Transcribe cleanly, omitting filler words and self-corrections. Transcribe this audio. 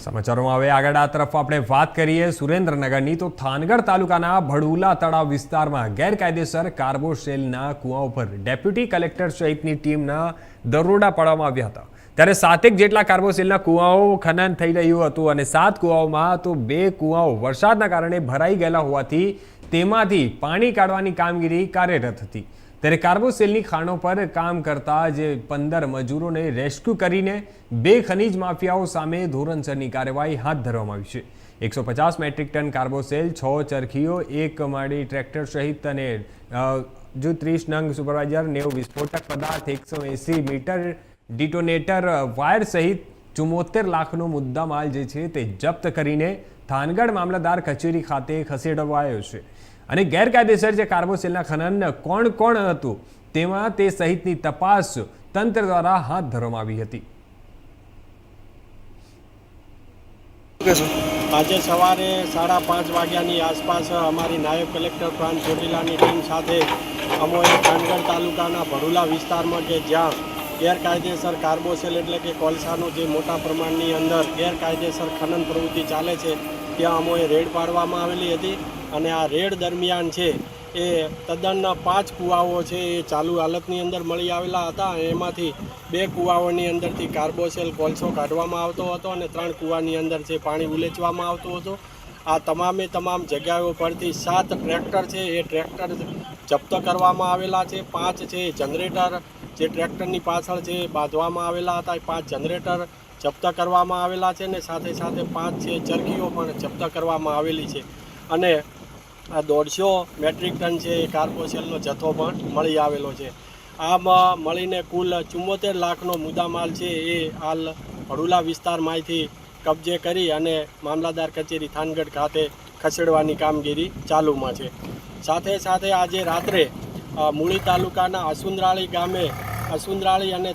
સમાચારોમાં હવે આગળ આ તરફ આપણે વાત કરીએ સુરેન્દ્રનગરની તો થાનગઢ તાલુકાના ભડુલા તળાવ વિસ્તારમાં ગેરકાયદેસર કાર્બોસેલના કુવાઓ પર ડેપ્યુટી કલેક્ટર સહિતની ટીમના દરોડા પાડવામાં આવ્યા હતા। ત્યારે 7 જેટલા કાર્બોસેલના કુવાઓ ખનન થઈ રહ્યું હતું અને 7 કુવાઓમાં તો 2 કુવાઓ વરસાદના કારણે ભરાઈ ગયેલા હોવાથી તેમાંથી પાણી કાઢવાની કામગીરી કાર્યરત હતી। ત્યારે કાર્બોસેલની ખાણો પર કામ કરતા જે 15 મજૂરોને રેસ્ક્યુ કરીને 2 ખનીજ માફિયાઓ સામે ધોરણસરની કાર્યવાહી હાથ ધરવામાં આવી છે। 150 મેટ્રિક ટન કાર્બોસેલ, 6 ચરખીઓ, 1 માળી ટ્રેક્ટર સહિત અને 30 નંગ સુપરવાઇઝર, 90 વિસ્ફોટક પદાર્થ, 180 મીટર ડિટોનેટર વાયર સહિત 74 લાખનો મુદ્દામાલ જે છે તે જપ્ત કરીને થાનગઢ મામલતદાર કચેરી ખાતે ખસેડવાયો છે। અને ગેરકાયદેસર જે કાર્બોસેલના ખનન કોણ હતું તેમાં તે સહિતની તપાસ તંત્ર દ્વારા હાથ ધરવામાં આવી હતી। આજે સવારે 5:30 વાગ્યાની આસપાસ અમારી નાયબ કલેક્ટર પ્રાંત ચોટીલાની ટીમ સાથે અમોએ થાનગઢ તાલુકાના ભડુલા વિસ્તારમાં કે જ્યાં ગેરકાયદેસર કાર્બોસેલ એટલે કે કોલસાનો જે મોટા પ્રમાણની અંદર ગેરકાયદેસર ખનન પ્રવૃત્તિ ચાલે છે ત્યાં અમોએ રેડ પાડવામાં આવેલી હતી। અને આ રેડ દરમિયાન છે એ તદ્દન 5 કૂવાઓ છે એ ચાલુ હાલતની અંદર મળી આવેલા હતા। એમાંથી 2 કૂવાઓની અંદરથી કાર્બોસેલ કોલસો કાઢવામાં આવતો હતો અને 3 કૂવાની અંદર છે પાણી ઉલેચવામાં આવતું હતું। આ તમામ જગ્યાઓ પરથી 7 ટ્રેક્ટર છે એ ટ્રેક્ટર જપ્ત કરવામાં આવેલા છે। 5 છે જનરેટર જે ટ્રેક્ટરની પાછળ છે બાંધવામાં આવેલા હતા, એ 5 જનરેટર જપ્ત કરવામાં આવેલા છે અને સાથે 5 છે ચરખીઓ પણ જપ્ત કરવામાં આવેલી છે। અને આ 150 મેટ્રિક ટન છે એ કાર્બોસેલનો જથ્થો પણ મળી આવેલો છે। આમાં મળીને કુલ 74 લાખનો મુદ્દામાલ છે એ હાલ ભડુલા વિસ્તારમાંથી કબજે કરી અને મામલતદાર કચેરી થાનગઢ ખાતે ખસેડવાની કામગીરી ચાલુમાં છે। સાથે આજે રાત્રે મૂળી તાલુકાના અસુંદરાળી ગામે અસુંદરાળી અને